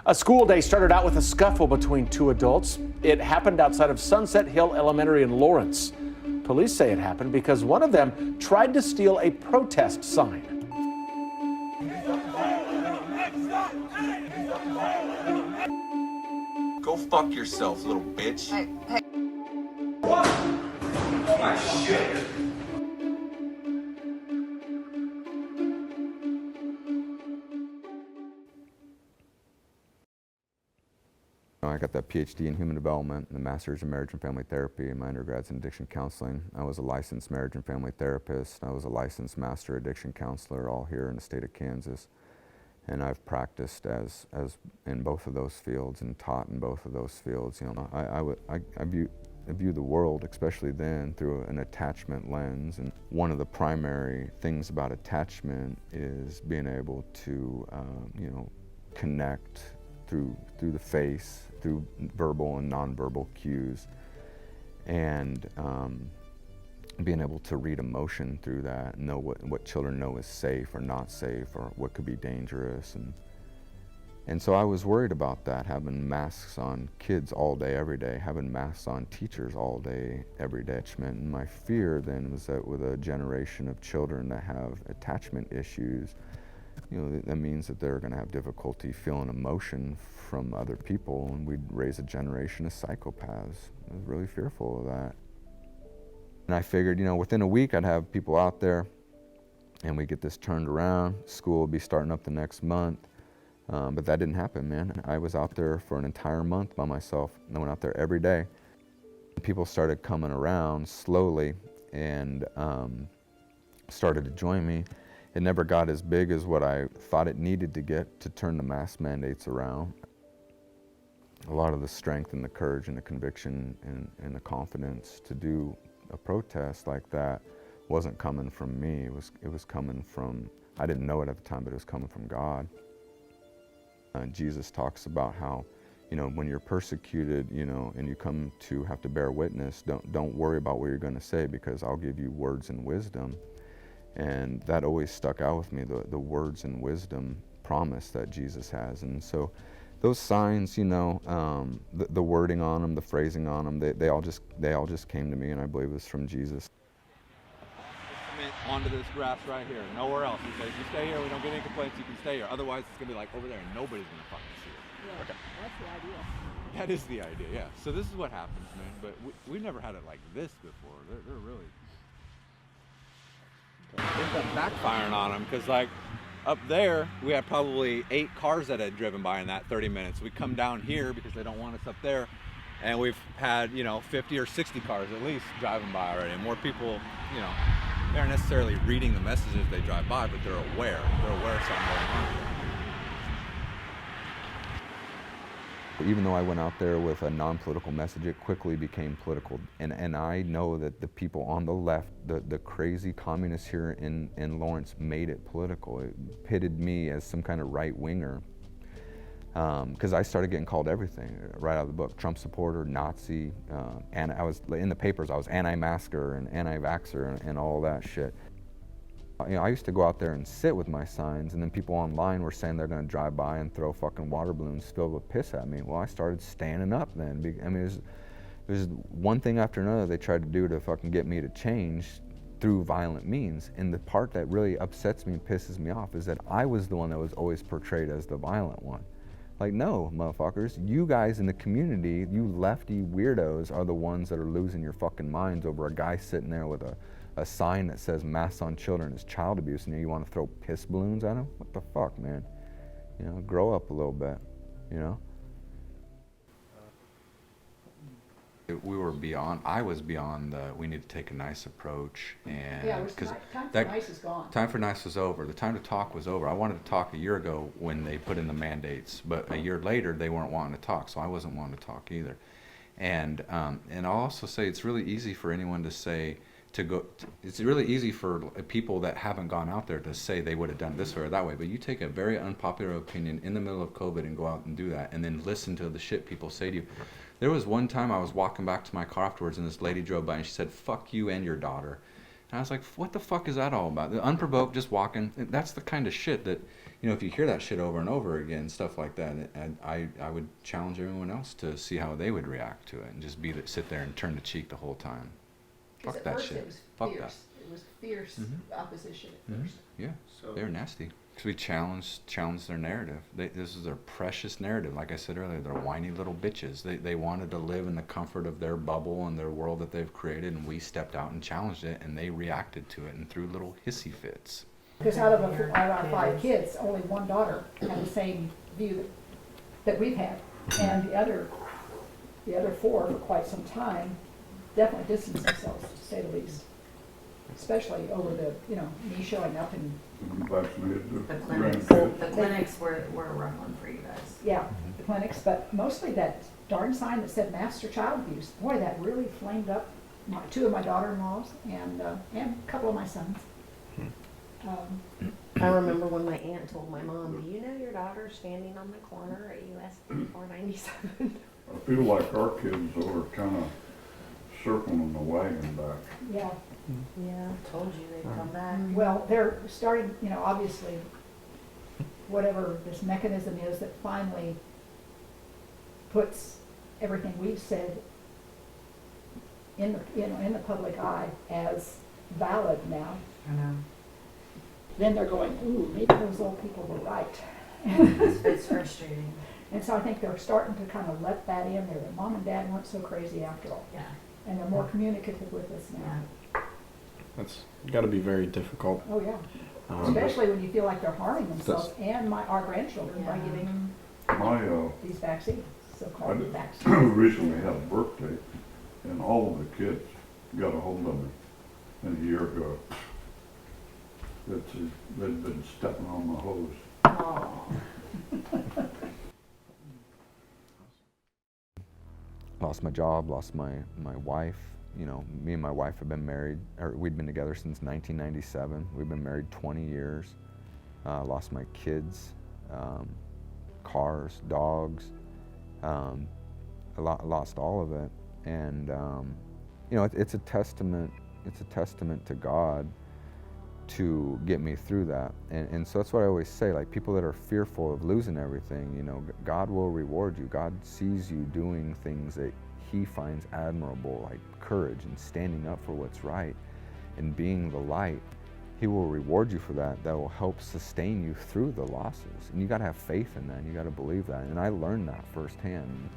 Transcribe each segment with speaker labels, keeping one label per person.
Speaker 1: A school day started out with a scuffle between two adults. It happened outside of Sunset Hill Elementary in Lawrence. Police say it happened because one of them tried to steal a protest sign.
Speaker 2: Go fuck yourself, little bitch.
Speaker 3: Hey.
Speaker 2: What? Oh my shit.
Speaker 4: I got that PhD in human development and a master's in marriage and family therapy, and my undergrad's in addiction counseling. I was a licensed marriage and family therapist. I was a licensed master addiction counselor, all here in the state of Kansas. And I've practiced as in both of those fields and taught in both of those fields. You know, I view the world, especially then, through an attachment lens. And one of the primary things about attachment is being able to, you know, connect through the face, through verbal and nonverbal cues, and being able to read emotion through that, know what children know is safe or not safe, or what could be dangerous. And so I was worried about that, having masks on kids all day, every day, having masks on teachers all day, every day. And my fear then was that with a generation of children that have attachment issues, you know, that means that they're going to have difficulty feeling emotion from other people, and we'd raise a generation of psychopaths. I was really fearful of that. And I figured, you know, within a week I'd have people out there and we get this turned around. School would be starting up the next month. But that didn't happen, man. I was out there for an entire month by myself. I went out there every day. People started coming around slowly and started to join me. It never got as big as what I thought it needed to get to turn the mask mandates around. A lot of the strength and the courage and the conviction and the confidence to do a protest like that wasn't coming from me. It was coming from, I didn't know it at the time, but it was coming from God. Jesus talks about how, you know, when you're persecuted, you know, and you come to have to bear witness, don't worry about what you're going to say, because I'll give you words and wisdom. And that always stuck out with me, the words and wisdom promise that Jesus has. And so those signs, you know, the wording on them, the phrasing on them, they all just came to me, and I believe it was from Jesus.
Speaker 5: Onto this grass right here, nowhere else. He says, you stay here, we don't get any complaints, you can stay here. Otherwise, it's gonna be like over there and nobody's gonna fucking see it.
Speaker 6: Yeah, okay. That's the idea.
Speaker 5: That is the idea, yeah. So this is what happens, man. But we've never had it like this before. They're really... It's backfiring on them, because like up there, we had probably 8 cars that had driven by in that 30 minutes. We come down here because they don't want us up there, and we've had, you know, 50 or 60 cars at least driving by already. And more people, you know, they aren't necessarily reading the messages they drive by, but they're aware. They're aware of something going on.
Speaker 4: Even though I went out there with a non-political message, it quickly became political. And I know that the people on the left, the crazy communists here in Lawrence, made it political. It pitted me as some kind of right-winger. Because I started getting called everything right out of the book. Trump supporter, Nazi, and I was in the papers, I was anti-masker and anti-vaxxer and all that shit. You know, I used to go out there and sit with my signs, and then people online were saying they're gonna drive by and throw fucking water balloons filled with piss at me. Well, I started standing up then. I mean, there's one thing after another they tried to do to fucking get me to change through violent means. And the part that really upsets me and pisses me off is that I was the one that was always portrayed as the violent one. Like, no, motherfuckers, you guys in the community, you lefty weirdos, are the ones that are losing your fucking minds over a guy sitting there with a sign that says masks on children is child abuse, and you want to throw piss balloons at him? What the fuck, man? You know, grow up a little bit, you know?
Speaker 7: I was beyond we need to take a nice approach, and
Speaker 6: Yeah, time for nice is gone.
Speaker 7: Time for nice was over. The time to talk was over. I wanted to talk a year ago when they put in the mandates, but a year later they weren't wanting to talk, so I wasn't wanting to talk either. And I'll also say it's really easy for anyone to say, it's really easy for people that haven't gone out there to say they would have done this way or that way, but you take a very unpopular opinion in the middle of COVID and go out and do that, and then listen to the shit people say to you. There was one time I was walking back to my car afterwards, and this lady drove by and she said, "Fuck you and your daughter." And I was like, what the fuck is that all about? The unprovoked, just walking. That's the kind of shit that, you know, if you hear that shit over and over again, stuff like that, and I would challenge everyone else to see how they would react to it and just sit there and turn the cheek the whole time. Fuck that shit.
Speaker 6: It was
Speaker 7: Fuck
Speaker 6: fierce.
Speaker 7: that.
Speaker 6: It was fierce opposition at first.
Speaker 7: Yeah, they're nasty. Because we challenged their narrative. This is their precious narrative. Like I said earlier, they're whiny little bitches. They wanted to live in the comfort of their bubble and their world that they've created, and we stepped out and challenged it, and they reacted to it and threw little hissy fits.
Speaker 6: Because out of our 5 kids, only one daughter had the same view that we've had. And the other 4 for quite some time definitely distanced themselves, to say the least. Especially over the, me showing up and.
Speaker 3: The clinics were a rough one for you guys.
Speaker 6: Yeah, the clinics, but mostly that darn sign that said master child abuse. Boy, that really flamed up 2 of my daughter-in-laws and a couple of my sons.
Speaker 3: I remember when my aunt told my mom, "Do you know your daughter's standing on the corner at US 497?
Speaker 8: I feel like our kids are kind of circling the wagon back.
Speaker 6: Yeah.
Speaker 3: Yeah, told you they'd come back.
Speaker 6: Well, they're starting, obviously, whatever this mechanism is that finally puts everything we've said in the public eye as valid now.
Speaker 3: I know.
Speaker 6: Then they're going, ooh, maybe those old people were right.
Speaker 3: It's frustrating.
Speaker 6: And so I think they're starting to kind of let that in there, that mom and dad weren't so crazy after all.
Speaker 3: Yeah.
Speaker 6: And they're more communicative with us now.
Speaker 3: Yeah.
Speaker 9: That's got to be very difficult.
Speaker 6: Oh, yeah. Especially when you feel like they're harming themselves and our grandchildren by giving them these vaccines, so-called vaccines.
Speaker 8: I recently had a birthday, and all of the kids got a hold of me. And a year ago, they'd been stepping on my hose.
Speaker 6: Oh.
Speaker 4: Lost my job, lost my wife. Me and my wife have been married, or we'd been together since 1997. We've been married 20 years. Lost my kids, cars, dogs. Lost all of it, and it's a testament. It's a testament to God to get me through that, and so that's what I always say. Like, people that are fearful of losing everything, God will reward you. God sees you doing things that He finds admirable, like courage and standing up for what's right and being the light. He will reward you for that. That will help sustain you through the losses. And you got to have faith in that. You got to believe that. And I learned that firsthand.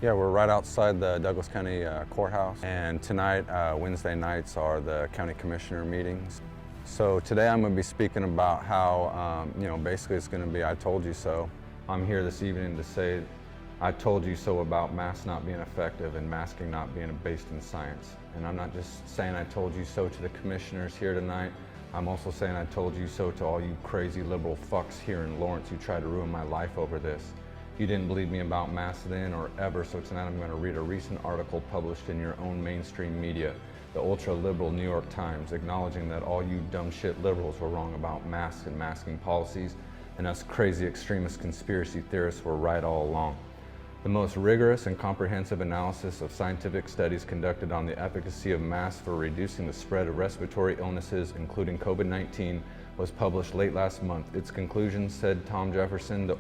Speaker 10: Yeah, we're right outside the Douglas County Courthouse, and tonight, Wednesday nights, are the county commissioner meetings. So today I'm going to be speaking about how, basically it's going to be I told you so. I'm here this evening to say I told you so about masks not being effective and masking not being based in science. And I'm not just saying I told you so to the commissioners here tonight. I'm also saying I told you so to all you crazy liberal fucks here in Lawrence who tried to ruin my life over this. You didn't believe me about masks then or ever, so tonight I'm going to read a recent article published in your own mainstream media, the ultra-liberal New York Times, acknowledging that all you dumb shit liberals were wrong about masks and masking policies, and us crazy extremist conspiracy theorists were right all along. The most rigorous and comprehensive analysis of scientific studies conducted on the efficacy of masks for reducing the spread of respiratory illnesses, including COVID-19, was published late last month. Its conclusions, said Tom Jefferson, the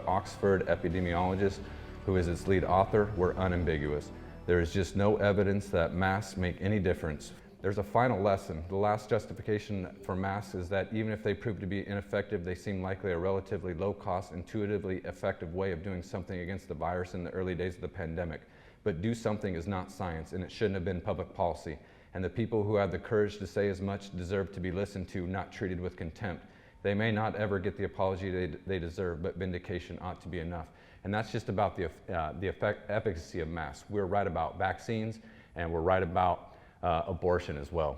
Speaker 10: Oxford epidemiologist who is its lead author, were unambiguous. There is just no evidence that masks make any difference. There's a final lesson. The last justification for masks is that even if they prove to be ineffective, they seem likely a relatively low-cost, intuitively effective way of doing something against the virus in the early days of the pandemic. But do something is not science, and it shouldn't have been public policy. And the people who have the courage to say as much deserve to be listened to, not treated with contempt. They may not ever get the apology they deserve, but vindication ought to be enough. And that's just about the efficacy of masks. We're right about vaccines, and we're right about abortion as well.